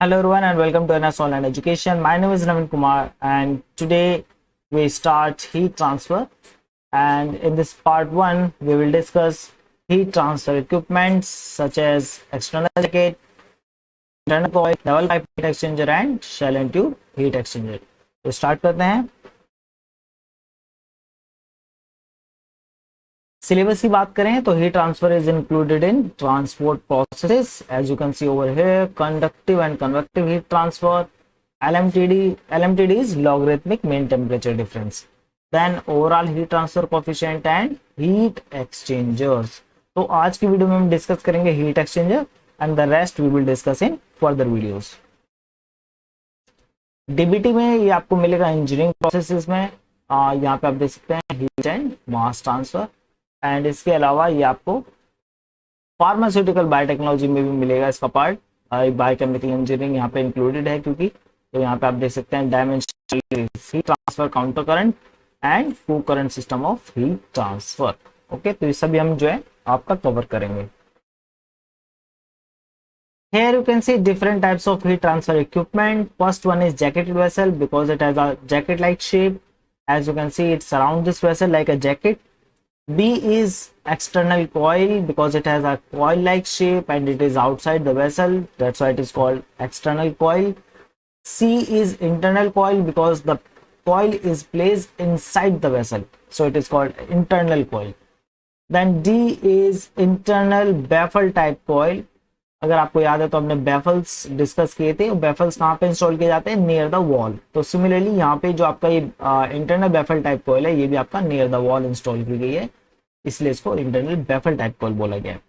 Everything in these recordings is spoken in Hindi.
Hello everyone and welcome to NS Online Education. My name is Navin Kumar and today we start heat transfer, and in this part 1 we will discuss heat transfer equipments such as external jacket, internal coil, double pipe heat exchanger and shell and tube heat exchanger. तो start करते हैं. सिलेबस की बात करें तो heat transfer is included in transport processes as you can see over here. Conductive and convective heat transfer, LMTD is logarithmic mean temperature difference, then overall heat transfer coefficient and heat exchangers. तो आज की वीडियो में हम डिस्कस करेंगे heat exchanger and the rest we will discuss in further videos. DBT में ये आपको मिलेगा इंजीनियरिंग प्रोसेसेस में. यहाँ पे आप देख सकते हैं heat and mass transfer, and इसके अलावा ये आपको फार्मास्यूटिकल बायोटेक्नोलॉजी में भी मिलेगा इसका पार्ट. बायोकेमिकल इंजीनियरिंग यहाँ पे इंक्लूडेड है क्योंकि तो यहाँ पे आप देख सकते हैं dimensional heat transfer, counter current and co current system of heat transfer. Okay, तो ये सभी हम जो है आपका कवर करेंगे. Here you can see different types of heat transfer equipment. First one is jacketed vessel because it has a jacket like shape. As you can see, it surrounds this vessel like a jacket. B is external coil because it has a coil like shape and it is outside the vessel, that's why it is called external coil. C is internal coil because the coil is placed inside the vessel, so it is called internal coil. Then D is internal baffle type coil. अगर आपको याद है तो हमने बैफल्स डिस्कस किए थे. बैफल्स कहाँ पे इंस्टॉल किए जाते हैं? Near the wall. तो सिमिलरली यहाँ पे जो आपका ये इंटरनल बैफल टाइप कॉइल है ये भी आपका नियर द वॉल इंस्टॉल की गई है, इसलिए इसको इंटरनल बैफल टाइप कॉइल बोला गया है.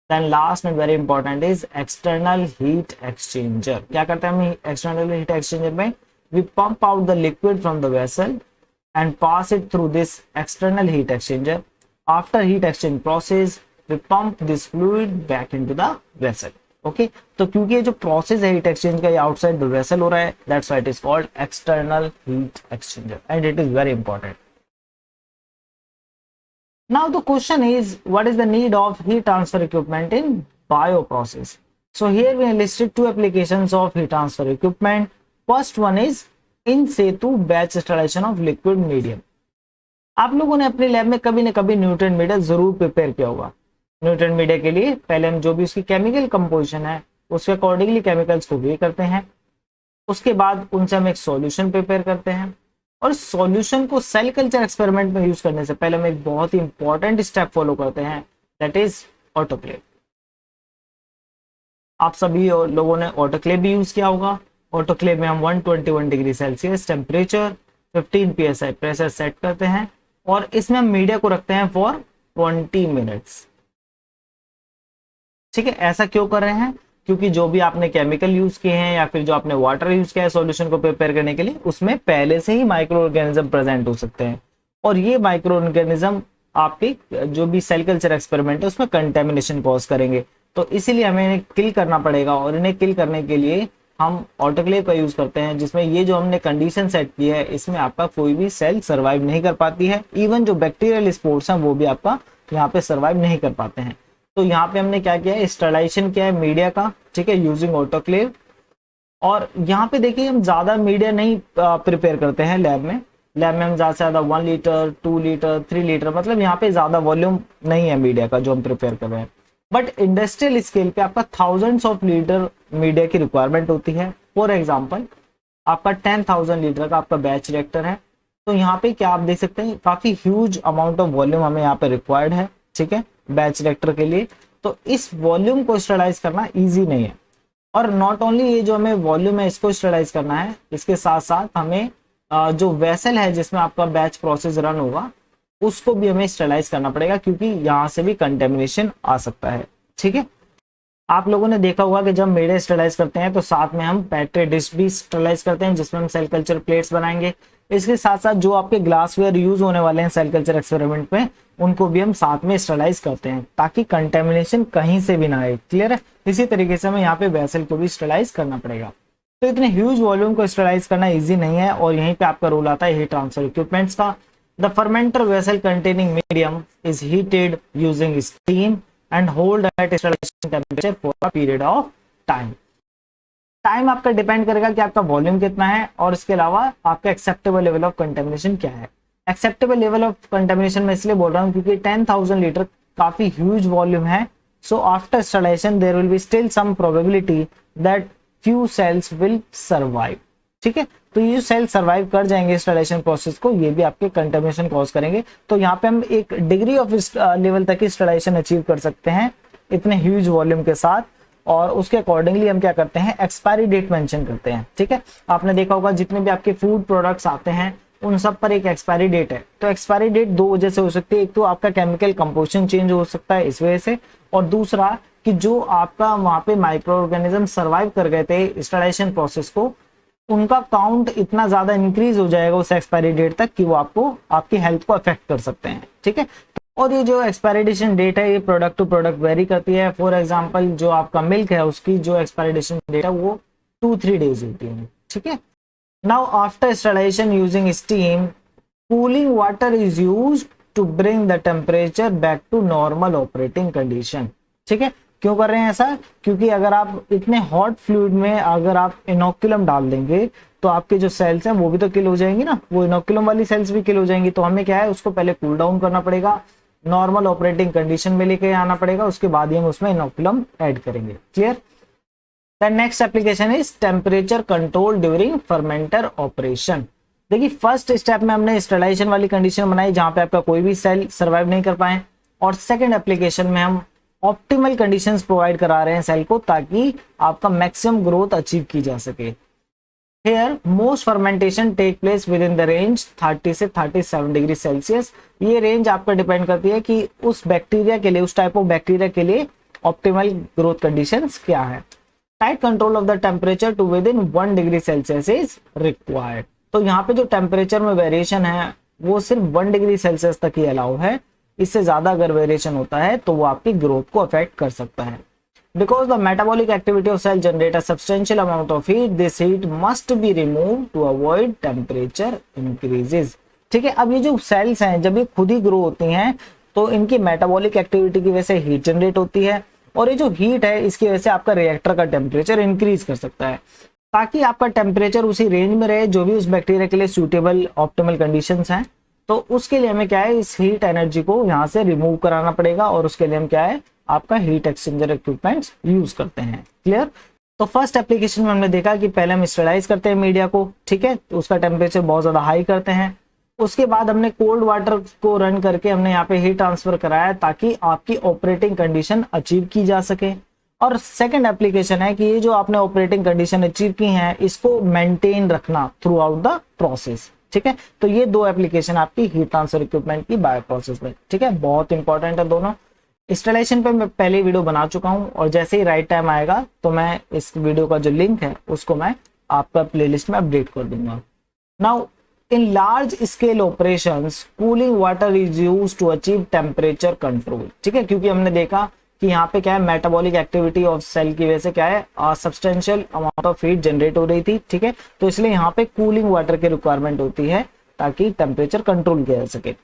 Then last and very important is external heat exchanger. क्या करते हैं हम एक्सटर्नल हीट एक्सचेंजर में? We pump out the liquid from the vessel and pass it through this external heat exchanger. After heat exchange process we pump this fluid back into the vessel. Okay, तो क्योंकि ये जो प्रोसेस है हीट एक्सचेंज का ये आउटसाइड द वेसल हो रहा है, that's why it is called external heat exchanger and it is very important. Now the question is, what is the need of heat transfer equipment in bioprocess? So here we listed two applications of heat transfer equipment. First one is in situ batch sterilization of liquid medium. आप लोगों ने अपने लैब में कभी न कभी न्यूट्रिएंट मीडिया जरूर प्रिपेयर किया होगा. न्यूट्रिएंट मीडिया के लिए पहले हम जो भी उसकी केमिकल कंपोजिशन है उसके अकॉर्डिंगली केमिकल्स को वे करते हैं. उसके बाद उनसे हम एक सॉल्यूशन प्रिपेयर करते हैं और सॉल्यूशन को सेल कल्चर एक्सपेरिमेंट में यूज करने से पहले हम एक बहुत ही इंपॉर्टेंट स्टेप फॉलो करते हैं, दैट इज ऑटोक्लेव. आप सभी लोगों ने ऑटोक्लेव भी यूज किया होगा. ऑटोक्लेव में हम 121 degree Celsius temperature, 15 psi pressure set करते हैं और इसमें हम मीडिया को रखते हैं फॉर 20 मिनट्स. ठीक है, ऐसा क्यों कर रहे हैं? क्योंकि जो भी आपने केमिकल यूज किए हैं या फिर जो आपने वाटर यूज किया है सॉल्यूशन को प्रिपेयर करने के लिए, उसमें पहले से ही माइक्रो ऑर्गेनिज्म प्रेजेंट हो सकते हैं और ये माइक्रो ऑर्गेनिज्म आपके जो भी सेल कल्चर एक्सपेरिमेंट है उसमें कंटेमिनेशन कॉज करेंगे. तो इसीलिए हमें इन्हें किल करना पड़ेगा और इन्हें किल करने के लिए हम ऑटोक्लेव का यूज करते हैं, जिसमें ये जो हमने कंडीशन सेट की है इसमें आपका कोई भी सेल सर्वाइव नहीं कर पाती है. इवन जो बैक्टीरियल स्पोर्स हैं वो भी आपका यहाँ पे सर्वाइव नहीं कर पाते हैं. तो यहाँ पे हमने क्या किया है? स्टरलाइजेशन किया है मीडिया का, ठीक है, यूजिंग ऑटोक्लेव. और यहाँ पे देखिए हम ज्यादा मीडिया नहीं प्रिपेयर करते हैं लैब में. लैब में हम ज्यादा से ज्यादा 1 लीटर 2 लीटर 3 लीटर, मतलब यहाँ पे ज्यादा वॉल्यूम नहीं है मीडिया का जो हम प्रिपेयर कर रहे हैं. बट इंडस्ट्रियल स्केल पे आपका थाउजेंड्स ऑफ लीटर मीडिया की रिक्वायरमेंट होती है. फॉर एग्जाम्पल आपका 10,000 लीटर का आपका बैच रिएक्टर है, तो यहाँ पे क्या आप देख सकते हैं काफी ह्यूज अमाउंट ऑफ वॉल्यूम हमें यहाँ पे रिक्वायर्ड है, ठीक है, बैच रिएक्टर के लिए. तो इस वॉल्यूम को स्टरलाइज करना इजी नहीं है. और नॉट ओनली ये जो हमें वॉल्यूम है इसको स्टरलाइज करना है, इसके साथ साथ हमें जो वेसल है जिसमें आपका बैच प्रोसेस रन होगा उसको भी हमें स्टरलाइज करना पड़ेगा, क्योंकि यहाँ से भी कंटेमिनेशन आ सकता है. ठीक है, आप लोगों ने देखा होगा कि जब मीडिया स्टरलाइज करते हैं तो साथ में हम पेट्री डिश भी स्टरलाइज करते हैं जिसमें हम सेल कल्चर प्लेट्स बनाएंगे. इसके साथ साथ जो आपके ग्लासवेयर यूज होने वाले हैं सेल कल्चर एक्सपेरिमेंट में उनको भी हम साथ में स्टरलाइज करते हैं ताकि कंटेमिनेशन कहीं से भी ना आए. क्लियर है? इसी तरीके से हमें यहाँ पे वेसल को भी स्टरलाइज करना पड़ेगा. तो इतने ह्यूज वॉल्यूम को स्टरलाइज करना इजी नहीं है और यहीं पे आपका रोल आता है हीट ट्रांसफर इक्विपमेंट्स का. The fermenter vessel containing medium is heated using steam and hold at sterilization temperature for a period of time. Time आपका डिपेंड करेगा कि आपका वॉल्यूम कितना है और इसके अलावा आपका एक्सेप्टेबल लेवल ऑफ कंटेमिनेशन क्या है। एक्सेप्टेबल लेवल ऑफ कंटेमिनेशन मैं इसलिए बोल रहा हूँ क्योंकि 10,000 लीटर काफी ह्यूज वॉल्यूम है। So after sterilisation there will be still some probability that few cells will survive. ठीक है, तो ये जो सेल सर्वाइव कर जाएंगे इंस्टॉलेशन प्रोसेस को, ये भी आपके कंटेमिनेशन कॉज करेंगे। तो यहाँ पे हम एक डिग्री ऑफ लेवल तक की स्टरलाइजेशन अचीव कर सकते हैं इतने ह्यूज वॉल्यूम के साथ, और उसके अकॉर्डिंगली हम क्या करते हैं, एक्सपायरी डेट मेंशन करते हैं। ठीक है, आपने देखा होगा जितने भी आपके फूड प्रोडक्ट्स आते हैं उन सब पर एक एक्सपायरी डेट है। तो एक्सपायरी डेट दो वजह से हो सकती है, एक तो आपका केमिकल कंपोजिशन चेंज हो सकता है इस वजह से, और दूसरा कि जो आपका वहां पे माइक्रो ऑर्गेनिज्म सर्वाइव कर गए थे स्टरलाइजेशन प्रोसेस को, उनका काउंट इतना ज्यादा इंक्रीज हो जाएगा उस एक्सपायरी डेट तक कि वो आपको आपकी हेल्थ को अफेक्ट कर सकते हैं। ठीक है, और ये जो एक्सपायरेशन डेट है ये प्रोडक्ट टू प्रोडक्ट वेरी करती है। फॉर एग्जांपल जो आपका मिल्क है उसकी जो एक्सपायरेशन डेट है वो 2-3 डेज होती है। ठीक है, now after sterilisation using steam, cooling water is used to bring the temperature back to normal operating condition. ठीक है, क्यों कर रहे हैं ऐसा, क्योंकि अगर आप इतने हॉट फ्लूइड में अगर आप इनोकुलम डाल देंगे तो आपके जो सेल्स हैं वो भी तो किल हो जाएंगी ना, वो इनोकुलम वाली सेल्स भी किल हो जाएंगी। तो हमें क्या है, उसको पहले कूल डाउन करना पड़ेगा, नॉर्मल ऑपरेटिंग कंडीशन में लेके आना पड़ेगा, उसके बाद ही हम उसमें इनोकुलम ऐड करेंगे। Clear. The next application is temperature control during fermenter operation. देखिए फर्स्ट स्टेप में हमने स्टरलाइजेशन वाली कंडीशन बनाई जहां पे आपका कोई भी सेल सर्वाइव नहीं कर पाए, और सेकंड एप्लीकेशन में हम ऑप्टिमल कंडीशंस प्रोवाइड करा रहे हैं सेल को ताकि आपका मैक्सिमम ग्रोथ अचीव की जा सके। Here, most fermentation take place within the range 30 से 37 डिग्री सेल्सियस। ये रेंज आपका डिपेंड करती है कि उस बैक्टीरिया के लिए, उस टाइप ऑफ बैक्टीरिया के लिए ऑप्टिमल ग्रोथ कंडीशंस क्या है। Tight control of the temperature to within 1 degree Celsius is required. तो यहाँ पे जो टेम्परेचर में वेरिएशन है वो सिर्फ 1 डिग्री सेल्सियस तक ही अलाउ है, इससे ज्यादा अगर वेरिएशन होता है तो वो आपकी ग्रोथ को अफेक्ट कर सकता है। Because the metabolic activity of cell generate a substantial amount of heat, this heat must be removed to avoid temperature increases। ठीक है, अब ये जो सेल्स हैं जब ये खुद ही ग्रो होती हैं तो इनकी मेटाबॉलिक एक्टिविटी की वजह से हीट जनरेट होती है, और ये जो हीट है इसकी वजह से आपका रिएक्टर का टेम्परेचर इंक्रीज कर सकता है ताकि आपका टेम्परेचर उसी रेंज में रहे जो भी उस बैक्टीरिया के लिए सूटेबल ऑप्टिमल कंडीशंस हैं। तो उसके लिए हमें क्या है, इस हीट एनर्जी को यहाँ से रिमूव कराना पड़ेगा, और उसके लिए हम क्या है, आपका हीट एक्सचेंजर इक्विपमेंट्स यूज करते हैं। क्लियर। तो फर्स्ट एप्लीकेशन में हमने देखा कि पहले हम स्टरलाइज करते हैं मीडिया को, ठीक है, तो उसका टेम्परेचर बहुत ज्यादा हाई करते हैं, उसके बाद हमने कोल्ड वाटर को रन करके हमने यहाँ पे हीट ट्रांसफर कराया ताकि आपकी ऑपरेटिंग कंडीशन अचीव की जा सके। और सेकंड एप्लीकेशन है कि ये जो आपने ऑपरेटिंग कंडीशन अचीव की है इसको मेंटेन रखना थ्रू आउट द प्रोसेस। ठीक है, तो ये दो एप्लीकेशन आपकी हीट ट्रांसफर इक्विपमेंट की बायो प्रोसेस में। ठीक है, बहुत इंपॉर्टेंट है दोनों। इंस्टॉलेशन पे मैं पहले वीडियो बना चुका हूं, और जैसे ही राइट टाइम आएगा तो मैं इस वीडियो का जो लिंक है उसको मैं आपका प्लेलिस्ट में अपडेट कर दूंगा। Now in large scale operations cooling water is used to achieve temperature control. ठीक है, क्योंकि हमने देखा कि यहाँ पे क्या है, मेटाबॉलिक एक्टिविटी ऑफ सेल की वजह से क्या है, substantial amount of heat generate हो रही थी। ठीक है, तो इसलिए यहाँ पे कूलिंग वाटर की रिक्वायरमेंट होती है ताकि टेम्परेचर कंट्रोल किया जा सके।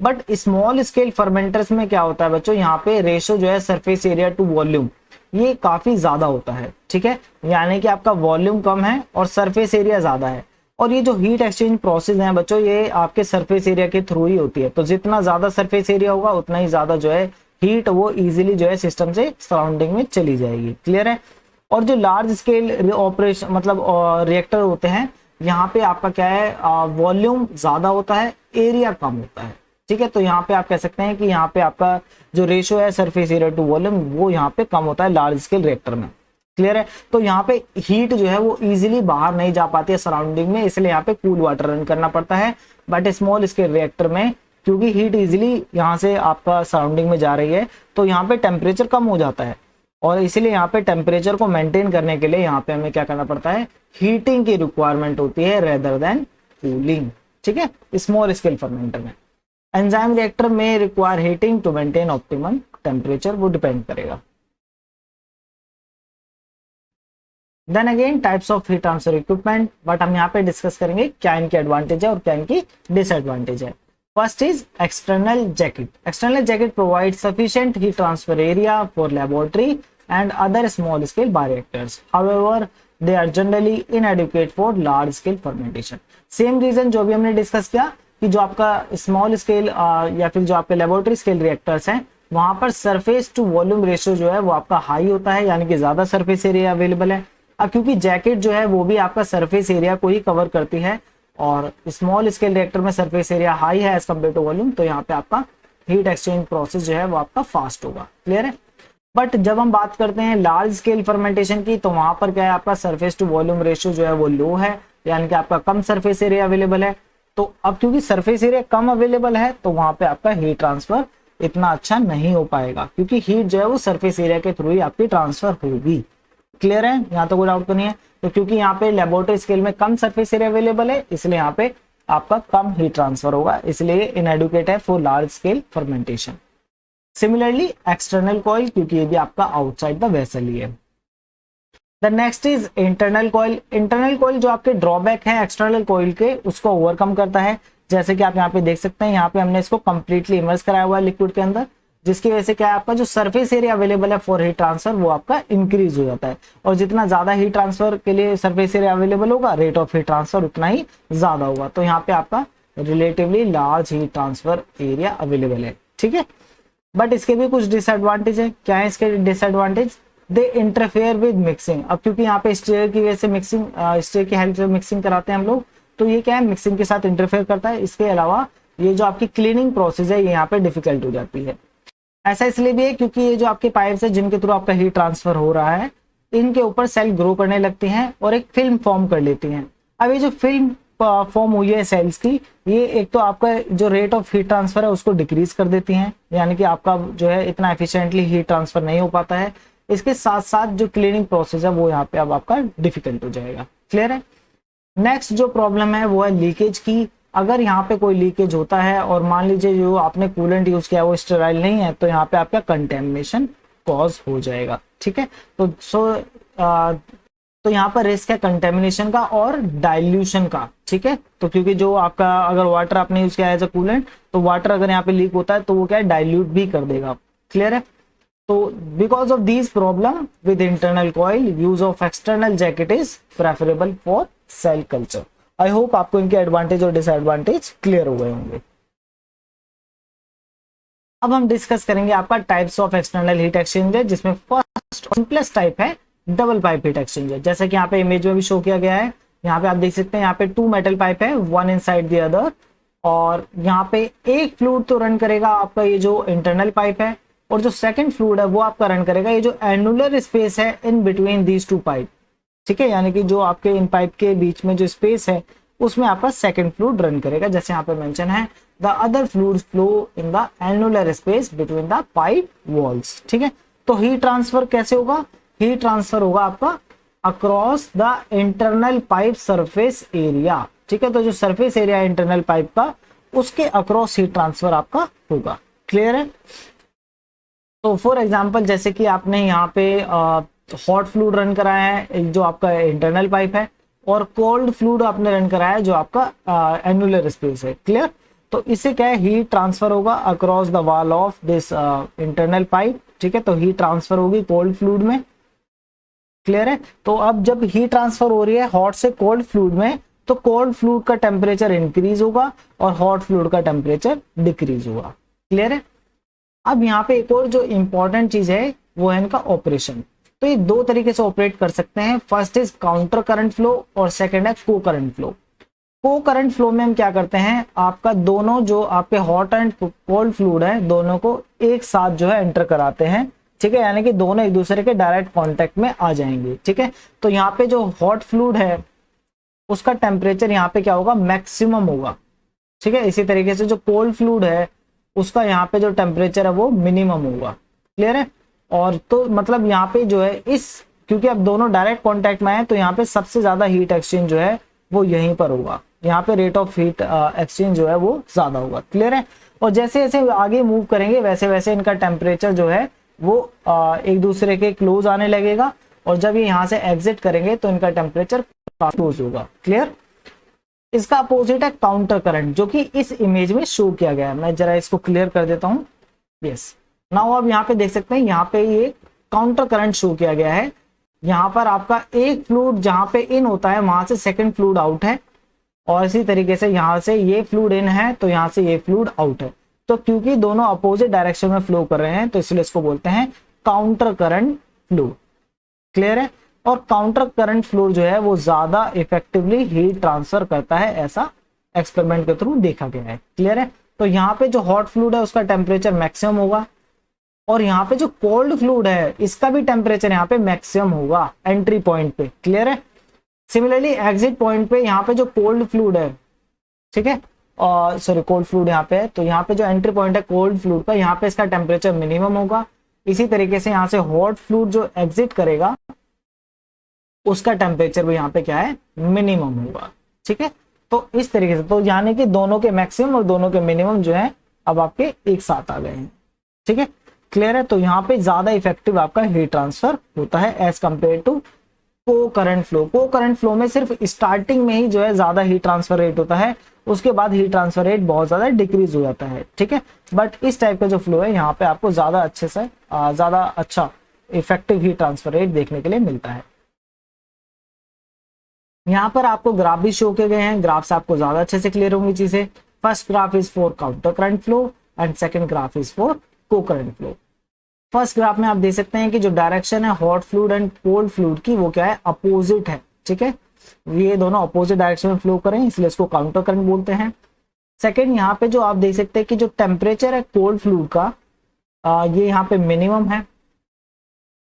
बट स्मॉल स्केल फर्मेंटर्स में क्या होता है बच्चों, यहाँ पे रेशो जो है सरफेस एरिया टू वॉल्यूम ये काफी ज्यादा होता है। ठीक है, यानी कि आपका वॉल्यूम कम है और सरफेस एरिया ज्यादा है, और ये जो हीट एक्सचेंज प्रोसेस है बच्चों ये आपके सरफेस एरिया के थ्रू ही होती है। तो जितना ज्यादा सरफेस एरिया होगा उतना ही ज्यादा जो है हीट वो इजीली जो है सिस्टम से सराउंडिंग में चली जाएगी। क्लियर है। और जो लार्ज स्केल ऑपरेशन मतलब रिएक्टर होते हैं यहाँ पे आपका क्या है, वॉल्यूम ज्यादा होता है, एरिया कम होता है। ठीक है, तो यहाँ पे आप कह सकते हैं कि यहाँ पे आपका जो रेशो है सरफेस एरिया टू वॉल्यूम वो यहाँ पे कम होता है लार्ज स्केल रिएक्टर में। क्लियर है। तो यहाँ पे हीट जो है वो इजीली बाहर नहीं जा पाती है सराउंडिंग में, इसलिए यहाँ पे कूल वाटर रन करना पड़ता है। बट स्मॉल स्केल रिएक्टर में क्योंकि हीट इजीली यहाँ से आपका सराउंडिंग में जा रही है तो यहाँ पे टेम्परेचर कम हो जाता है, और इसीलिए यहाँ पे टेम्परेचर को मेंटेन करने के लिए यहाँ पे हमें क्या करना पड़ता है, हीटिंग की रिक्वायरमेंट होती है रेदर देन कूलिंग। ठीक है, स्मॉल स्केल फर्मेंटर में। एंजाइम रिएक्टर में require heating to maintain optimum temperature, वो डिपेंड करेगा। Then again types of heat transfer equipment, but हम यहाँ पे डिस्कस करेंगे क्या इनकी एडवांटेज है और क्या इनकी डिसएडवांटेज है। First is external jacket. External jacket provides sufficient heat transfer area for laboratory and other small scale bioreactors. However, they are generally inadequate for large scale fermentation. Same reason जो भी हमने डिस्कस किया कि जो आपका स्मॉल स्केल या फिर जो आपके लेबोरेटरी स्केल रिएक्टर्स हैं वहां पर सरफेस टू वॉल्यूम रेशियो जो है वो आपका हाई होता है, यानी कि ज्यादा सरफेस एरिया अवेलेबल है। अब क्योंकि जैकेट जो है वो भी आपका सरफेस एरिया को ही कवर करती है और स्मॉल स्केल रिएक्टर में सरफेस एरिया हाई है एज कम्पेयर टू वॉल्यूम, तो यहाँ पे आपका हीट एक्सचेंज प्रोसेस जो है वो आपका फास्ट होगा। क्लियर है। बट जब हम बात करते हैं लार्ज स्केल फर्मेंटेशन की, तो वहां पर क्या है, आपका सरफेस टू वॉल्यूम रेशियो जो है वो लो है, यानी कि आपका कम सरफेस एरिया अवेलेबल है। तो अब क्योंकि सरफेस एरिया कम अवेलेबल है तो वहां पे आपका हीट ट्रांसफर इतना अच्छा नहीं हो पाएगा, क्योंकि हीट जो है वो सरफेस एरिया के थ्रू ही आपकी ट्रांसफर होगी। क्लियर है, यहाँ तो कोई डाउट तो नहीं है। तो क्योंकि यहाँ पे लेबोरेटरी स्केल में कम सरफेस एरिया अवेलेबल है, इसलिए यहाँ पे आपका कम हीट ट्रांसफर होगा, इसलिए इनएडुकेट है for large scale fermentation. Similarly external coil, क्योंकि ये भी आपका आउटसाइड द वेसल ही है। The next is internal coil. Internal coil जो आपके ड्रॉबैक है एक्सटर्नल कॉइल के, उसको ओवरकम करता है। जैसे कि आप यहाँ पे देख सकते हैं, यहाँ पे हमने इसको कंप्लीटली इमर्स कराया हुआ है लिक्विड के अंदर, जिसकी वजह से क्या है, आपका जो सरफेस एरिया अवेलेबल है फॉर हीट ट्रांसफर वो आपका इंक्रीज हो जाता है। और जितना ज्यादा हीट ट्रांसफर के लिए सरफेस एरिया अवेलेबल होगा, रेट ऑफ हीट ट्रांसफर उतना ही ज्यादा होगा। तो यहाँ पे आपका relatively large heat transfer area available है। ठीक है, बट इसके भी कुछ डिसएडवांटेज है। क्या है इसके disadvantage? They interfere with mixing. अब क्योंकि यहाँ पे स्टेयर की वजह से मिक्सिंग, स्टेयर की हेल्प से मिक्सिंग कराते हैं हम लोग, तो ये क्या है, मिक्सिंग के साथ इंटरफेयर करता है। इसके अलावा ये जो आपकी क्लीनिंग प्रोसेस है ये यहाँ पे डिफिकल्ट हो जाती है। ऐसा इसलिए भी है क्योंकि ये जो आपके पाइप्स है जिनके थ्रू आपका हीट ट्रांसफर हो रहा है, इनके ऊपर सेल ग्रो करने लगती हैं और एक फिल्म फॉर्म कर लेती हैं। अब ये जो फिल्म फॉर्म हुई है सेल्स की, ये एक तो आपका जो रेट ऑफ हीट ट्रांसफर है उसको डिक्रीज कर देती हैं, यानी कि आपका जो है इतना एफिशिएंटली हीट ट्रांसफर नहीं हो पाता है। इसके साथ साथ जो क्लीनिंग प्रोसेस है वो यहाँ पे अब आपका डिफिकल्ट हो जाएगा। क्लियर है। नेक्स्ट जो प्रॉब्लम है वो है लीकेज की। अगर यहाँ पे कोई लीकेज होता है और मान लीजिए जो आपने कूलेंट यूज किया है वो स्टेराइल नहीं है, तो यहाँ पे आपका कंटेमिनेशन कॉज हो जाएगा। ठीक है, तो यहाँ पर रिस्क है कंटेमिनेशन का और डाइल्यूशन का। ठीक है, तो क्योंकि जो आपका अगर वाटर आपने यूज किया है एज अ कूलेंट, तो वाटर अगर यहाँ पे लीक होता है तो वो क्या है, डाइल्यूट भी कर देगा। क्लियर है। तो because of this problem with internal coil, use of external jacket is preferable for sale culture. I hope आपको इनके एडवांटेज और डिसएडवांटेज क्लियर हो गए होंगे। अब हम डिस्कस करेंगे आपका types of external heat exchanger, जिसमें फर्स्ट सिंपलेस्ट टाइप है डबल पाइप हीट एक्सचेंजर। जैसे कि यहाँ पे इमेज में भी शो किया गया है, यहाँ पे आप देख सकते हैं यहाँ पे 2 मेटल पाइप है, वन इनसाइड द अदर, और यहाँ पे एक फ्लूइड तो रन करेगा आपका ये जो इंटरनल पाइप है, और जो सेकंड फ्लूइड है वो आपका रन करेगा ये जो एनुलर स्पेस है इन बिटवीन दीज 2 पाइप। ठीक है, यानी कि जो आपके इन पाइप के बीच में जो स्पेस है उसमें आपका सेकंड फ्लूइड रन करेगा, जैसे यहाँ पे मेंशन है, the other fluids flow in the annular space between the pipe walls. ठीक है, तो हीट ट्रांसफर कैसे होगा? हीट ट्रांसफर होगा आपका across the internal pipe surface area. ठीक है, तो जो सरफेस एरिया इंटरनल पाइप का, उसके अक्रॉस हीट ट्रांसफर आपका होगा। क्लियर है। तो फॉर एग्जांपल जैसे कि आपने यहाँ पे हॉट फ्लूइड रन कराया है जो आपका इंटरनल पाइप है, और कोल्ड फ्लूइड आपने रन कराया है जो आपका एनुलर स्पेस है। क्लियर। तो इससे क्या है, हीट ट्रांसफर होगा across the wall of this internal pipe. ठीक है, तो हीट ट्रांसफर होगी कोल्ड फ्लूइड में। क्लियर है। तो अब जब हीट ट्रांसफर हो रही है हॉट से कोल्ड फ्लूइड में, तो कोल्ड फ्लूइड का टेम्परेचर इंक्रीज होगा और हॉट फ्लूइड का टेम्परेचर डिक्रीज होगा। क्लियर है। अब यहाँ पे एक और जो इंपॉर्टेंट चीज है वो है इनका ऑपरेशन। तो ये 2 तरीके से ऑपरेट कर सकते हैं। First is counter current flow और सेकंड है को करंट फ्लो। को करंट फ्लो में हम क्या करते हैं, आपका दोनों जो आपके हॉट एंड कोल्ड फ्लूइड है दोनों को एक साथ जो है एंटर कराते हैं। ठीक है, यानी कि दोनों एक दूसरे के डायरेक्ट कांटेक्ट में आ जाएंगे। ठीक है, तो यहाँ पे जो हॉट फ्लूइड है उसका टेम्परेचर यहाँ पे क्या होगा, मैक्सिमम होगा। ठीक है, इसी तरीके से जो कोल्ड फ्लूइड है उसका यहाँ पे जो टेम्परेचर है वो मिनिमम होगा। क्लियर है। और तो मतलब यहाँ पे जो है इस, क्योंकि अब दोनों डायरेक्ट कांटेक्ट में है, तो यहाँ पे सबसे ज्यादा हीट एक्सचेंज जो है वो यहीं पर होगा। यहाँ पे रेट ऑफ हीट एक्सचेंज जो है वो ज्यादा होगा। क्लियर है। और जैसे जैसे आगे मूव करेंगे वैसे वैसे इनका टेम्परेचर जो है वो एक दूसरे के क्लोज आने लगेगा, और जब ये यहाँ से एग्जिट करेंगे तो इनका टेम्परेचर क्लोज होगा। क्लियर। इसका अपोजिट है काउंटर करंट, जो कि इस इमेज में शो किया गया है। मैं जरा इसको क्लियर कर देता हूँ। यस, नाउ आप यहाँ पे देख सकते हैं, यहाँ पे ये काउंटर करंट शो किया गया है। यहाँ पर आपका एक फ्लूइड जहाँ पे इन होता है वहां से सेकंड फ्लूइड आउट है, और इसी तरीके से यहाँ से ये फ्लूइड इन है तो यहाँ से ये फ्लूइड आउट है। तो क्योंकि दोनों अपोजिट डायरेक्शन में फ्लो कर रहे हैं तो इसलिए इसको बोलते हैं काउंटर करंट फ्लो। क्लियर है? और काउंटर करंट फ्लो जो है वो ज्यादा इफेक्टिवली हीट ट्रांसफर करता है, ऐसा एक्सपेरिमेंट के थ्रू देखा गया है। क्लियर है? तो यहाँ पे जो हॉट फ्लूइड है उसका टेम्परेचर मैक्सिमम होगा, और यहाँ पे जो कोल्ड फ्लूइड है इसका भी टेम्परेचर यहाँ पे मैक्सिमम होगा एंट्री पॉइंट पे। क्लियर है? सिमिलरली एग्जिट पॉइंट पे यहाँ पे जो कोल्ड फ्लूइड है, ठीक है, और सॉरी कोल्ड फ्लूइड यहाँ पे है, तो यहाँ पे जो एंट्री पॉइंट है कोल्ड फ्लूइड का, यहाँ पे इसका टेम्परेचर मिनिमम होगा। इसी तरीके से यहाँ से हॉट फ्लूइड जो एग्जिट करेगा उसका टेम्परेचर भी यहाँ पे क्या है, मिनिमम होगा। ठीक है? तो इस तरीके से, तो यानी कि दोनों के मैक्सिमम और दोनों के मिनिमम जो है अब आपके एक साथ आ गए हैं। ठीक है? क्लियर है? तो यहाँ पे ज्यादा इफेक्टिव आपका हीट ट्रांसफर होता है एज कंपेयर टू को करंट फ्लो। को करंट फ्लो में सिर्फ स्टार्टिंग में ही जो है ज्यादा हीट ट्रांसफर रेट होता है, उसके बाद हीट ट्रांसफर रेट बहुत ज्यादा डिक्रीज हो जाता है। ठीक है? बट इस टाइप का जो फ्लो है यहाँ पे आपको ज्यादा अच्छे से ज्यादा अच्छा इफेक्टिव हीट ट्रांसफर रेट देखने के लिए मिलता है। यहाँ पर आपको ग्राफ भी शो किए गए हैं, ग्राफ से आपको ज्यादा अच्छे से क्लियर होंगी चीजें। First graph is for counter current flow and second graph is for को करंट फ्लो। फर्स्ट ग्राफ में आप देख सकते हैं कि जो डायरेक्शन है hot fluid and cold fluid की वो क्या है, अपोजिट है। ठीक है? ये दोनों अपोजिट डायरेक्शन में फ्लो करें इसलिए इसको काउंटर करंट बोलते हैं। सेकंड, यहाँ पे जो आप देख सकते हैं कि जो टेम्परेचर है कोल्ड फ्लूइड का ये यहाँ पे मिनिमम है,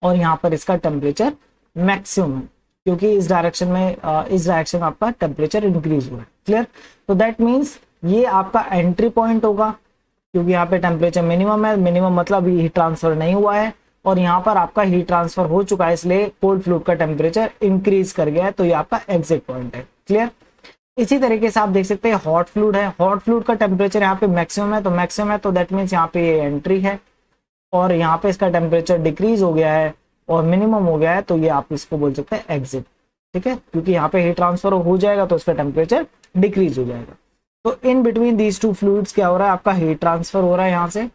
और यहाँ पर इसका टेम्परेचर मैक्सिमम है, क्योंकि इस डायरेक्शन में आपका टेम्परेचर इंक्रीज हुआ है। क्लियर? तो दैट मीन्स ये आपका एंट्री पॉइंट होगा, क्योंकि यहाँ पे टेम्परेचर मिनिमम है, मिनिमम मतलब हीट ट्रांसफर नहीं हुआ है, और यहाँ पर आपका हीट ट्रांसफर हो चुका है इसलिए कोल्ड फ्लूइड का टेम्परेचर इंक्रीज कर गया है, तो ये आपका एग्जिट पॉइंट है। क्लियर? इसी तरीके से आप देख सकते हैं हॉट फ्लूइड है, हॉट फ्लूइड का टेम्परेचर यहाँ पे मैक्सिमम है, तो मैक्सिमम है तो दैट मीन्स यहाँ पे ये एंट्री है, और यहाँ पे इसका टेम्परेचर डिक्रीज हो गया है और मिनिमम हो गया है, तो ये आप इसको बोल सकते हैं एग्जिट। ठीक है? क्योंकि यहाँ पे हीट ट्रांसफर हो जाएगा तो इसका टेम्परेचर डिक्रीज हो जाएगा। तो in between these two fluids क्या हो रहा है, आपका हीट ट्रांसफर हो रहा है यहाँ से,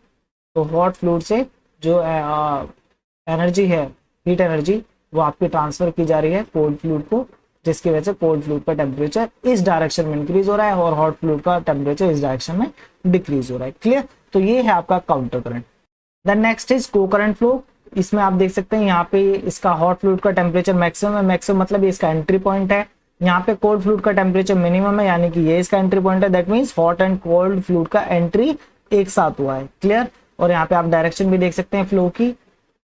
तो हॉट फ्लूइड से जो एनर्जी है, हीट एनर्जी, वो आपकी ट्रांसफर की जा रही है कोल्ड फ्लूइड को, जिसकी वजह से कोल्ड फ्लूइड का टेम्परेचर इस डायरेक्शन में इंक्रीज हो रहा है और हॉट फ्लूइड का टेम्परेचर इस डायरेक्शन में डिक्रीज हो रहा है। क्लियर? तो ये है आपका counter current. Then next is co current flow. इसमें आप देख सकते हैं यहाँ पे इसका हॉट फ्लूइड का टेम्परेचर मैक्सिमम है, मैक्सिमम मतलब ये इसका एंट्री पॉइंट है, यहाँ पे कोल्ड फ्लूइड का टेम्परेचर मिनिमम है, यानी कि ये इसका एंट्री पॉइंट है। That means hot and cold fluid का एंट्री एक साथ हुआ है। क्लियर? और यहाँ पे आप डायरेक्शन भी देख सकते हैं फ्लो की,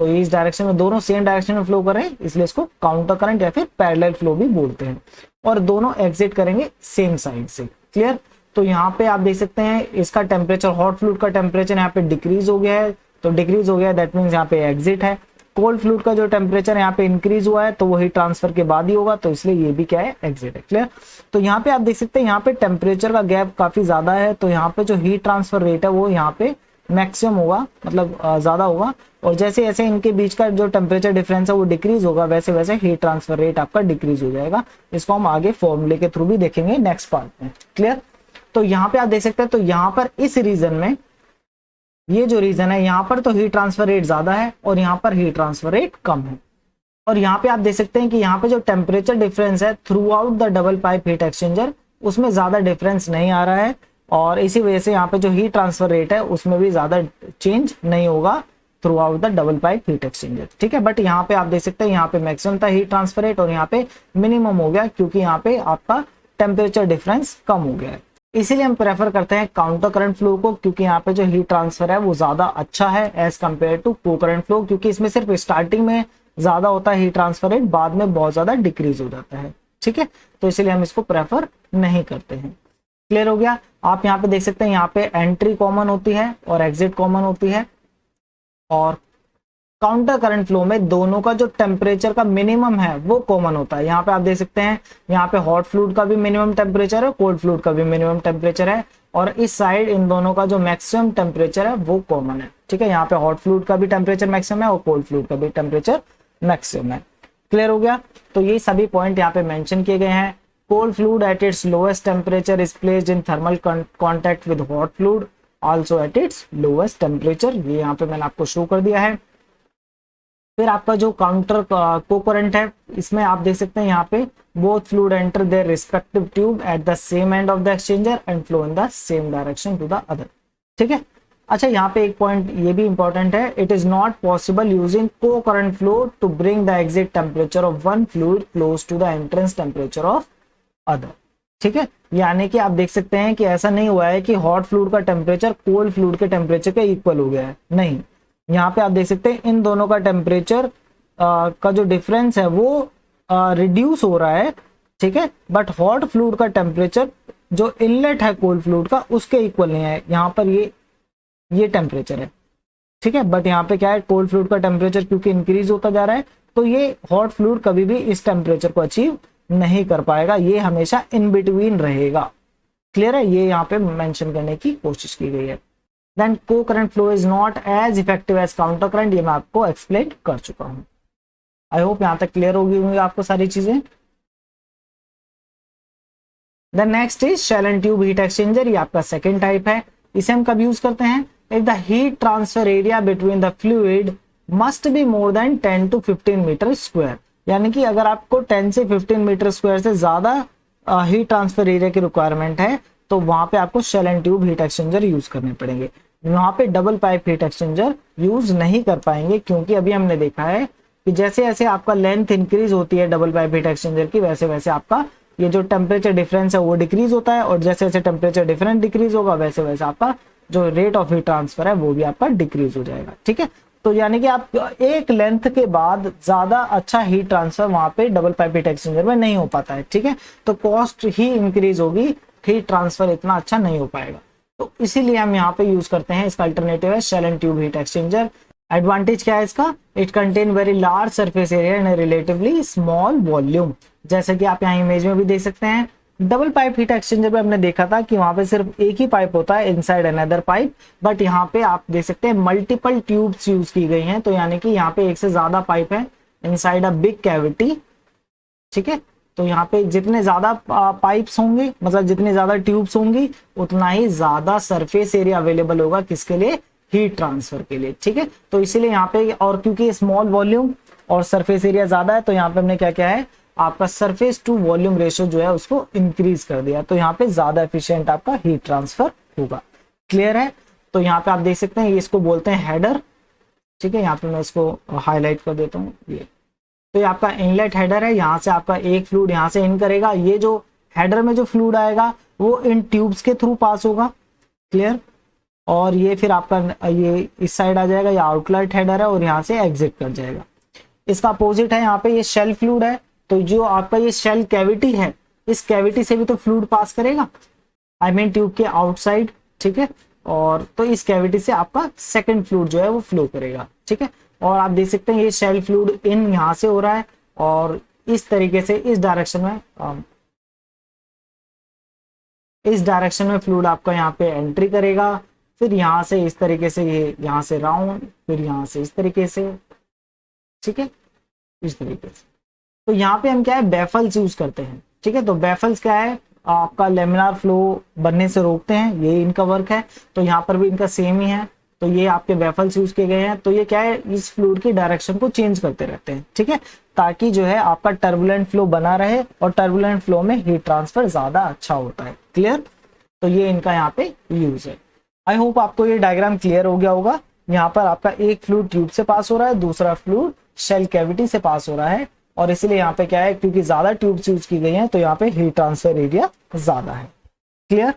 तो इस डायरेक्शन में दोनों सेम डायरेक्शन में फ्लो कर रहे हैं, इसलिए इसको काउंटर करंट या फिर पैरेलल फ्लो भी बोलते हैं, और दोनों एग्जिट करेंगे सेम साइड से। क्लियर? तो यहाँ पे आप देख सकते हैं इसका टेम्परेचर, हॉट फ्लूइड का टेम्परेचर यहाँ पे डिक्रीज हो गया है, तो डिक्रीज हो गया दैट मीन्स यहाँ पे एग्जिट है। कोल्ड फ्लूइड का जो टेम्परेचर यहाँ पे इंक्रीज हुआ है तो वो हीट ट्रांसफर के बाद ही होगा, तो इसलिए ये भी क्या है, एग्जिट है। क्लियर? तो यहाँ पे आप देख सकते हैं यहाँ पे टेम्परेचर का गैप काफी ज्यादा है, तो यहाँ पे जो हीट ट्रांसफर रेट है वो यहाँ पे मैक्सिमम होगा, मतलब ज्यादा होगा, और जैसे जैसे इनके बीच का जो टेम्परेचर डिफरेंस है वो डिक्रीज होगा, वैसे वैसे हीट ट्रांसफर रेट आपका डिक्रीज हो जाएगा। इसको हम आगे फॉर्मूले के थ्रू भी देखेंगे नेक्स्ट पार्ट में। क्लियर? तो यहाँ पे आप देख सकते हैं, तो यहाँ पर इस रीजन में, ये जो रीजन है यहाँ पर तो हीट ट्रांसफर रेट ज्यादा है और यहाँ पर हीट ट्रांसफर रेट कम है, और यहाँ पे आप देख सकते हैं कि यहाँ पे जो टेम्परेचर डिफरेंस है through out the double pipe heat exchanger, उसमें ज्यादा डिफरेंस नहीं आ रहा है, और इसी वजह से यहाँ पे जो हीट ट्रांसफर रेट है उसमें भी ज्यादा चेंज नहीं होगा through out the double pipe heat exchanger. ठीक है? बट यहाँ पे आप देख सकते हैं यहाँ पे मैक्सिमम था हीट ट्रांसफर रेट और यहाँ पे मिनिमम हो गया, क्योंकि यहाँ पे आपका टेम्परेचर डिफरेंस कम हो गया है। इसीलिए हम प्रेफर करते हैं काउंटर करंट फ्लो को, क्योंकि यहाँ पे जो हीट ट्रांसफर है वो ज्यादा अच्छा है एज कंपेयर टू को करंट फ्लो, क्योंकि इसमें सिर्फ स्टार्टिंग में ज्यादा होता है हीट ट्रांसफर रेट, बाद में बहुत ज्यादा डिक्रीज हो जाता है। ठीक है? तो इसीलिए हम इसको प्रेफर नहीं करते हैं। क्लियर हो गया? आप यहाँ पे देख सकते हैं यहाँ पे एंट्री कॉमन होती है और एग्जिट कॉमन होती है, और काउंटर करंट फ्लो में दोनों का जो टेम्परेचर का मिनिमम है वो कॉमन होता है। यहाँ पे आप देख सकते हैं यहाँ पे हॉट फ्लूइड का भी मिनिमम टेम्परेचर है, कोल्ड फ्लूइड का भी मिनिमम टेम्परेचर है, और इस साइड इन दोनों का जो मैक्सिमम टेम्परेचर है वो कॉमन है। ठीक है? यहाँ पे हॉट फ्लूइड का भी टेम्परेचर मैक्सिमम है और कोल्ड फ्लूइड का भी टेम्परेचर मैक्सिमम है। क्लियर हो गया? तो ये सभी पॉइंट यहाँ पे मेंशन किए गए हैं। Cold fluid at its lowest temperature is placed in thermal contact with hot fluid also at its lowest temperature. ये यहाँ पे मैंने आपको शो कर दिया है। फिर आपका जो काउंटर को करंट है, इसमें आप देख सकते हैं यहाँ पे both fluid enter their respective tube at the same end of the exchanger and flow in the same direction to the other. ठीक है। अच्छा, यहाँ पे एक पॉइंट ये भी इंपॉर्टेंट है, it is not possible using co current flow to bring the exit temperature of one fluid close to the entrance temperature of other. ठीक है, यानी कि आप देख सकते हैं कि ऐसा नहीं हुआ है कि हॉट फ्लूइड का टेम्परेचर कोल्ड फ्लूइड के टेम्परेचर के इक्वल हो गया है, नहीं। यहाँ पे आप देख सकते हैं इन दोनों का टेम्परेचर का जो डिफरेंस है वो रिड्यूस हो रहा है। ठीक है, बट हॉट फ्लूइड का टेम्परेचर जो इनलेट है कोल्ड फ्लूइड का उसके इक्वल नहीं है। यहाँ पर ये टेम्परेचर है। ठीक है, बट यहाँ पे क्या है, कोल्ड फ्लूइड का टेम्परेचर क्योंकि इंक्रीज होता जा रहा है, तो ये हॉट फ्लूइड कभी भी इस टेम्परेचर को अचीव नहीं कर पाएगा, ये हमेशा इन बिटवीन रहेगा। क्लियर है, ये यहाँ पे मेंशन करने की कोशिश की गई है। Then co current flow is not as effective as counter current, ये मैं आपको एक्सप्लेन कर चुका हूं। आई होप यहां तक क्लियर होगी होंगी आपको सारी चीजें। Then next is shell and tube heat exchanger, ये आपका सेकंड टाइप है। इसे हम कब यूज करते हैं, if the heat transfer area between the fluid must be more than 10 to 15 metre square, यानी कि अगर आपको 10 से 15 मीटर स्क्वायर से ज्यादा हीट ट्रांसफर एरिया की रिक्वायरमेंट है तो वहां पे आपको shell and tube heat exchanger use करने पड़ेंगे। वहां पे double pipe heat exchanger use नहीं कर पाएंगे, क्योंकि अभी हमने देखा है कि जैसे जैसे आपका लेंथ इंक्रीज होती है डबल पाइप हीट एक्सचेंजर की, वैसे वैसे आपका ये जो टेम्परेचर डिफरेंस है वो डिक्रीज होता है, और जैसे जैसे टेम्परेचर डिफरेंस डिक्रीज होगा वैसे वैसे आपका जो रेट ऑफ हीट ट्रांसफर है वो भी आपका डिक्रीज हो जाएगा। ठीक है, तो यानी कि आप एक लेंथ के बाद ज्यादा अच्छा हीट ट्रांसफर वहां पे डबल पाइप हीट एक्सचेंजर में नहीं हो पाता है। ठीक है, तो कॉस्ट ही इंक्रीज होगी, हीट ट्रांसफर इतना अच्छा नहीं हो पाएगा, तो इसीलिए हम यहाँ पे यूज करते हैं। इसका अल्टरनेटिव है shell and tube heat exchanger. Advantage क्या है इसका, it contain very large surface area in relatively small volume. जैसे कि आप यहाँ इमेज में भी देख सकते हैं, डबल पाइप हीट एक्सचेंजर पे हमने देखा था कि वहां पे सिर्फ एक ही पाइप होता है इनसाइड अनदर पाइप, बट यहाँ पे आप देख सकते हैं मल्टीपल ट्यूब्स यूज की गई हैं, तो यानी कि यहाँ पे एक से ज्यादा पाइप है इनसाइड अ बिग कैविटी। ठीक है, तो यहाँ पे जितने ज्यादा पाइप्स होंगे, मतलब जितनी ज्यादा ट्यूब्स होंगी, उतना ही ज्यादा सरफेस एरिया अवेलेबल होगा किसके लिए, हीट ट्रांसफर के लिए। ठीक है, तो इसीलिए यहाँ पे, और क्योंकि स्मॉल वॉल्यूम और सरफेस एरिया ज्यादा है, तो यहाँ पे हमने क्या क्या है, आपका सरफेस टू वॉल्यूम रेशियो जो है उसको इंक्रीज कर दिया, तो यहाँ पे ज्यादा एफिशिएंट आपका हीट ट्रांसफर होगा। क्लियर है, तो यहाँ पे आप देख सकते हैं ये इसको बोलते हैं हेडर। ठीक है, यहाँ पे मैं इसको हाईलाइट कर देता हूँ, ये तो ये आपका इनलेट हेडर है, यहाँ से आपका एक फ्लूइड यहाँ से इन करेगा, ये जो हेडर में जो फ्लूइड आएगा वो इन ट्यूब्स के थ्रू पास होगा। क्लियर, और ये फिर आपका ये इस साइड आ जाएगा, ये आउटलेट हेडर है और यहाँ से एग्जिट कर जाएगा। इसका अपोजिट है, यहाँ पे ये शेल फ्लूइड है, तो जो आपका ये शेल कैविटी है, इस कैविटी से भी तो फ्लूइड पास करेगा, आई मीन ट्यूब के आउटसाइड। ठीक है, और तो इस कैविटी से आपका सेकंड फ्लूइड जो है वो फ्लो करेगा। ठीक है, और आप देख सकते हैं ये शेल फ्लूइड इन यहाँ से हो रहा है, और इस तरीके से इस डायरेक्शन में फ्लूइड आपका यहाँ पे एंट्री करेगा, फिर यहाँ से इस तरीके से ये यहाँ से राउंड, फिर यहाँ से इस तरीके से। ठीक है, इस तरीके से। तो यहाँ पे हम क्या है, बेफल्स यूज करते हैं। ठीक है, तो बेफल्स क्या है, आपका लेमिनार फ्लो बनने से रोकते हैं, ये इनका वर्क है, तो यहाँ पर भी इनका सेम ही है, तो ये आपके बेफल्स यूज किए गए हैं। तो ये क्या है, इस फ्लूइड की डायरेक्शन को चेंज करते रहते हैं। ठीक है, ताकि जो है आपका टर्बुलेंट फ्लो बना रहे, और टर्बुलेंट फ्लो में हीट ट्रांसफर ज्यादा अच्छा होता है। क्लियर, तो ये इनका यहाँ पे यूज है। आई होप आपको ये डायग्राम क्लियर हो गया होगा। यहाँ पर आपका एक फ्लूइड ट्यूब से पास हो रहा है, दूसरा फ्लूइड शेल कैविटी से पास हो रहा है, और इसीलिए यहाँ पे क्या है, क्योंकि ज्यादा ट्यूब्स यूज की गई हैं तो यहाँ पे हीट ट्रांसफर एरिया ज्यादा है। क्लियर,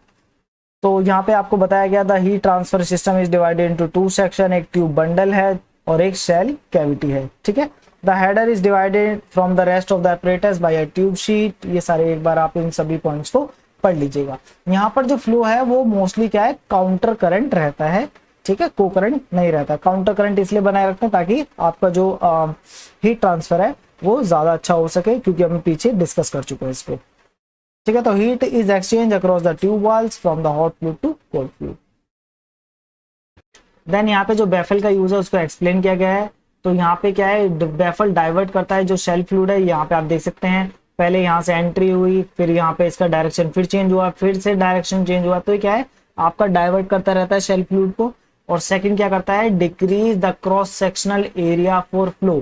तो यहाँ पे आपको बताया गया था heat transfer system is divided into two section, एक ट्यूब बंडल है और एक शेल कैविटी है। ठीक है, the header is divided from the rest of the apparatus by a tube sheet. ये सारे एक बार आप इन सभी पॉइंट्स को पढ़ लीजिएगा। यहाँ पर जो फ्लो है वो मोस्टली क्या है, काउंटर करंट रहता है। ठीक है, को करंट नहीं रहता। काउंटर करंट इसलिए बनाए रखते हैं ताकि आपका जो हीट ट्रांसफर है वो ज्यादा अच्छा हो सके, क्योंकि हम पीछे डिस्कस कर चुके हैं इसको। ठीक है, तो heat is exchange across the tube walls from the hot fluid to cold fluid. Then यहाँ पे जो बेफल का यूज है उसको एक्सप्लेन किया गया है। तो यहाँ पे क्या है, बेफल डाइवर्ट करता है जो शेल फ्लूइड है। यहाँ पे आप देख सकते हैं पहले यहाँ से एंट्री हुई, फिर यहाँ पे इसका डायरेक्शन फिर चेंज हुआ, फिर से डायरेक्शन चेंज हुआ, तो क्या है आपका डाइवर्ट करता रहता है शेल फ्लूइड को। और सेकंड क्या करता है, decrease the cross sectional area for flow.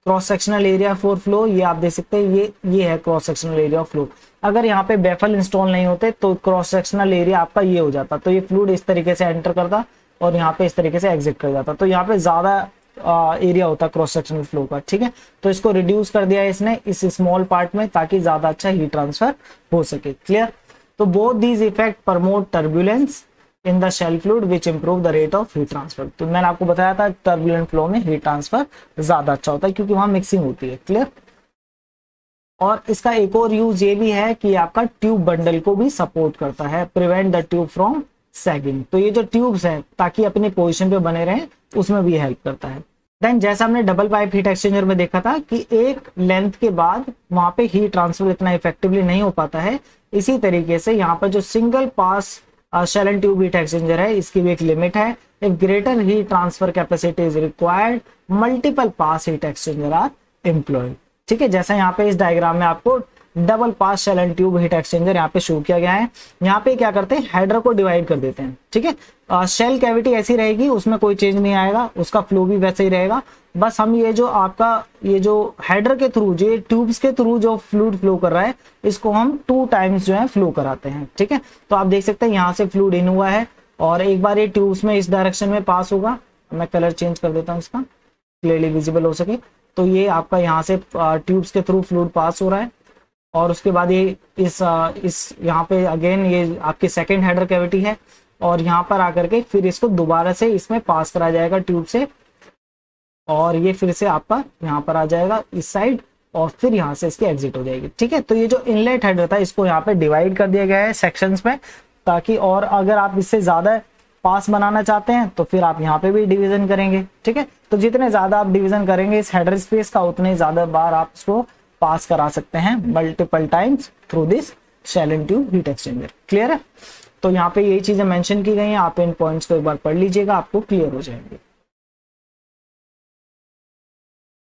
Cross sectional area for flow, ये आप देख सकते हैं, ये है cross sectional area of flow. अगर यहाँ पे बेफल इंस्टॉल नहीं होते तो क्रॉस सेक्शनल एरिया आपका ये हो जाता, तो ये फ्लूइड इस तरीके से एंटर करता और यहाँ पे इस तरीके से एग्जिट कर जाता, तो यहाँ पे ज्यादा एरिया होता क्रॉस सेक्शनल फ्लो का, ठीक है। तो इसको रिड्यूस कर दिया है इसने इस स्मॉल पार्ट में, ताकि ज्यादा अच्छा हीट ट्रांसफर हो सके। क्लियर। तो both these effect promote turbulence in the shell fluid which improve the rate of heat transfer. तो मैंने आपको बताया था टर्बुलेंट फ्लो में हीट ट्रांसफर ज्यादा अच्छा होता है क्योंकि वहां मिक्सिंग होती है। क्लियर। और इसका एक और यूज ये भी है कि आपका ट्यूब बंडल को भी सपोर्ट करता है, prevent the tube from sagging. तो ये जो ट्यूब्स हैं ताकि अपनी पोजीशन पे बने रहें, उसमें भी हेल्प करता है। देन जैसा हमने डबल पाइप हीट एक्सचेंजर में देखा था कि एक लेंथ के बाद वहां पे हीट ट्रांसफर इतना इफेक्टिवली नहीं हो पाता है, इसी तरीके से यहाँ पर जो single pass shell and tube heat exchanger है, इसकी भी एक लिमिट है। If greater heat transfer capacity is required, multiple pass heat exchanger are employed. ठीक है, जैसा यहाँ पे इस डायग्राम में आपको double pass shell and tube heat exchanger यहाँ पे शो किया गया है। यहाँ पे क्या करते हैं, हेडर को डिवाइड कर देते हैं। ठीक है, शेल कैविटी ऐसी रहेगी, उसमें कोई चेंज नहीं आएगा, उसका फ्लो भी वैसे ही रहेगा। बस हम ये जो आपका ये जो हेडर के थ्रू, जो ट्यूब्स के थ्रू जो फ्लूइड फ्लो कर रहा है, इसको हम 2 टाइम्स जो है फ्लो कराते हैं। ठीक है, तो आप देख सकते हैं यहाँ से फ्लूइड इन हुआ है और एक बार ये ट्यूब्स में इस डायरेक्शन में पास होगा। मैं कलर चेंज कर देता हूँ इसका, क्लियरली विजिबल हो सके। तो ये आपका यहाँ से ट्यूब्स के थ्रू फ्लूइड पास हो रहा है और उसके बाद ये इस यहाँ पे अगेन ये आपकी सेकंड हेडर कैविटी है और यहाँ पर आकर के फिर इसको दोबारा से इसमें पास करा जाएगा ट्यूब से, और ये फिर से आपका यहाँ पर आ जाएगा इस साइड और फिर यहाँ से इसकी एग्जिट हो जाएगी। ठीक है, तो ये जो इनलेट हेडर था इसको यहाँ पे डिवाइड कर दिया गया है सेक्शंस में, ताकि और अगर आप इससे ज्यादा पास बनाना चाहते हैं तो फिर आप यहाँ पे भी डिवीजन करेंगे। ठीक है, तो जितने ज्यादा आप डिवीजन करेंगे इस हेडर स्पेस का, उतने ज्यादा बार आप इसको पास करा सकते हैं multiple times through this shell and tube heat exchanger. Clear है, तो यहाँ पे यही चीजें मेंशन की गई हैं, आप इन पॉइंट्स को एक बार पढ़ लीजिएगा, आपको क्लियर हो जाएंगे।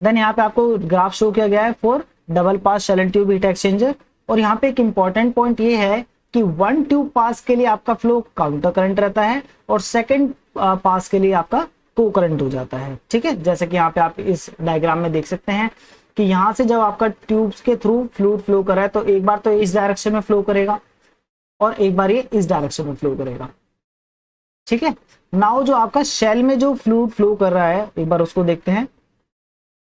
देन यहाँ पे आपको ग्राफ शो किया गया है for double pass shell and tube heat exchanger, और यहाँ पे एक इंपॉर्टेंट पॉइंट ये है कि 1 ट्यूब पास के लिए आपका फ्लो काउंटर करंट रहता है और सेकंड पास के लिए आपका को करंट हो जाता है। ठीक है, जैसे कि यहाँ पे आप इस डायग्राम में देख सकते हैं कि यहाँ से जब आपका ट्यूब्स के थ्रू फ्लूइड फ्लो कर रहा है तो एक बार तो इस डायरेक्शन में फ्लो करेगा और एक बार ये इस डायरेक्शन में फ्लो करेगा। ठीक है, नाउ जो आपका शेल में जो फ्लूइड फ्लो कर रहा है, एक बार उसको देखते हैं।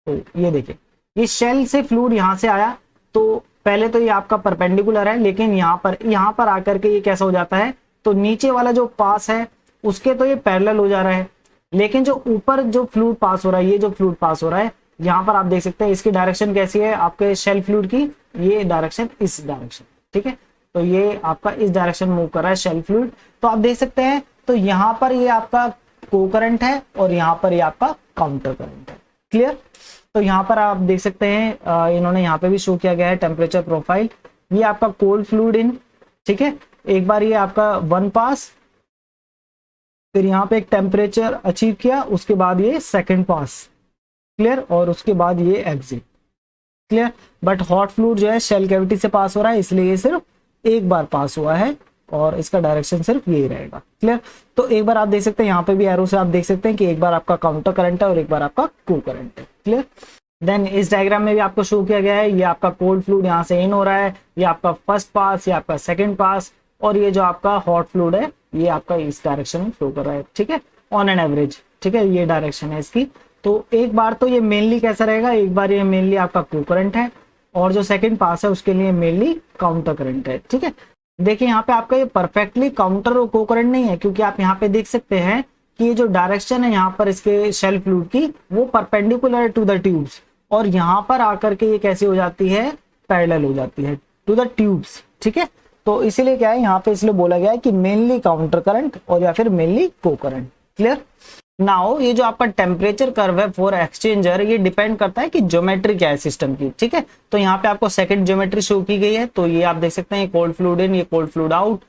तो ये देखिए, ये शेल से फ्लूइड यहाँ से आया तो पहले तो ये आपका परपेंडिकुलर है, लेकिन यहाँ पर आकर के ये कैसा हो जाता है, तो नीचे वाला जो पास है उसके तो ये पैरेलल हो जा रहा है, लेकिन जो ऊपर जो फ्लूइड पास हो रहा है, ये जो फ्लूइड पास हो रहा है, यहाँ पर आप देख सकते हैं इसकी डायरेक्शन कैसी है आपके शेल फ्लूइड की, ये डायरेक्शन इस डायरेक्शन। ठीक है, तो ये आपका इस डायरेक्शन मूव कर रहा है शेल फ्लूइड, तो आप देख सकते हैं तो यहाँ पर ये आपका को करंट है और यहाँ पर ये आपका काउंटर करंट है। क्लियर, तो यहाँ पर आप देख सकते हैं इन्होंने यहाँ पे भी शो किया गया है टेम्परेचर प्रोफाइल, ये आपका कोल्ड फ्लूइड इन। ठीक है, एक बार ये आपका 1 पास, फिर यहाँ पे एक टेम्परेचर अचीव किया, उसके बाद ये सेकंड पास। क्लियर, और उसके बाद ये exit. Clear, but hot fluid जो है शेल कैविटी से पास हो रहा है, इसलिए ये सिर्फ एक बार पास हुआ है और इसका डायरेक्शन सिर्फ यही रहेगा। क्लियर, तो एक बार आप देख सकते हैं यहाँ पे भी एरो से आप देख सकते हैं कि एक बार आपका काउंटर करंट है और एक बार आपका को करंट है। क्लियर, देन इस डायग्राम में भी आपको शो किया गया है, ये आपका कोल्ड फ्लूइड यहाँ से इन हो रहा है, ये आपका फर्स्ट पास, ये आपका सेकंड पास, और ये जो आपका हॉट फ्लूइड है ये आपका इस डायरेक्शन में फ्लो कर रहा है। ठीक है, ऑन एन एवरेज। ठीक है, ये डायरेक्शन है इसकी। तो एक बार तो ये मेनली कैसा रहेगा, एक बार ये मेनली आपका को करंट है और जो सेकंड पास है उसके लिए मेनली काउंटर करंट है। ठीक है, देखिए यहाँ पे आपका ये परफेक्टली काउंटर और को करंट नहीं है, क्योंकि आप यहाँ पे देख सकते हैं कि ये जो डायरेक्शन है यहाँ पर इसके शेल फ्लूइड की, वो परपेंडिकुलर टू द ट्यूब्स, और यहाँ पर आकर के ये कैसी हो जाती है, पैरेलल हो जाती है टू द ट्यूब्स। ठीक है, तो इसीलिए क्या है यहाँ पे इसलिए बोला गया है कि मेनली काउंटर करंट और या फिर मेनली को करंट। क्लियर, नाउ ये जो आपका टेम्परेचर कर्व है फॉर एक्सचेंजर, ये डिपेंड करता है कि ज्योमेट्री क्या है सिस्टम की। ठीक है, तो यहाँ पे आपको सेकंड ज्योमेट्री शो की गई है, तो ये आप देख सकते हैं कोल्ड फ्लूइड इन, ये कोल्ड फ्लूइड आउट,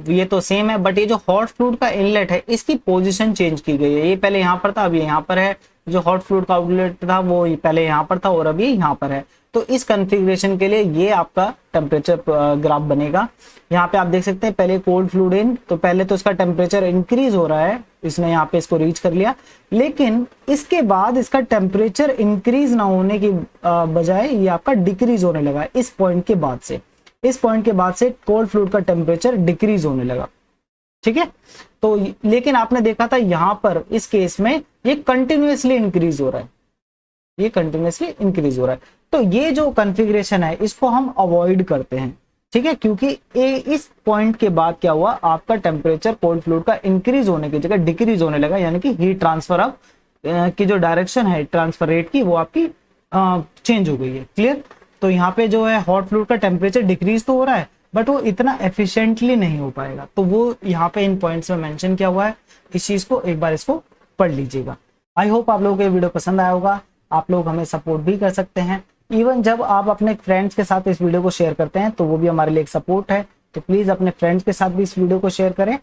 ये तो सेम है, बट ये जो हॉट फ्लूइड का इनलेट है इसकी पोजीशन चेंज की गई है। ये पहले यहाँ पर था, अब ये यहाँ पर है, जो हॉट फ्लूइड का आउटलेट था वो पहले यहाँ पर था और अभी यहाँ पर है। तो इस कॉन्फ़िगरेशन के लिए ये आपका टेम्परेचर ग्राफ बनेगा। यहाँ पे आप देख सकते हैं पहले कोल्ड फ्लूइड इन, तो पहले तो इसका टेम्परेचर इंक्रीज हो रहा है, इसने यहाँ पे इसको रीच कर लिया, लेकिन इसके बाद इसका टेम्परेचर इंक्रीज ना होने की बजाय ये आपका डिक्रीज होने लगा इस पॉइंट के बाद से। इस पॉइंट के बाद से कोल्ड फ्लूइड का टेम्परेचर डिक्रीज होने लगा, ठीक है। तो लेकिन आपने देखा था यहां पर इस केस में ये कंटिन्यूअसली इंक्रीज हो रहा है, ये कंटिन्यूअसली इंक्रीज हो रहा है। तो ये जो कॉन्फ़िगरेशन है इसको हम अवॉइड करते हैं, ठीक है, क्योंकि इस पॉइंट के बाद क्या हुआ, आपका टेम्परेचर कोल्ड फ्लूइड का इंक्रीज होने की जगह डिक्रीज होने लगा, यानी कि हीट ट्रांसफर अब की जो डायरेक्शन है ट्रांसफर रेट की वो आपकी चेंज हो गई है। क्लियर। तो यहाँ पे जो है हॉट फ्लूइड का टेम्परेचर डिक्रीज तो हो रहा है बट वो इतना एफिशिएंटली नहीं हो पाएगा, तो वो यहाँ पे इन पॉइंट्स में मेंशन किया हुआ है। इस चीज को एक बार इसको पढ़ लीजिएगा। आई होप आप लोगों को ये वीडियो पसंद आया होगा। आप लोग हमें सपोर्ट भी कर सकते हैं, इवन जब आप अपने फ्रेंड्स के साथ इस वीडियो को शेयर करते हैं तो वो भी हमारे लिए एक सपोर्ट है। तो प्लीज अपने फ्रेंड्स के साथ भी इस वीडियो को शेयर करें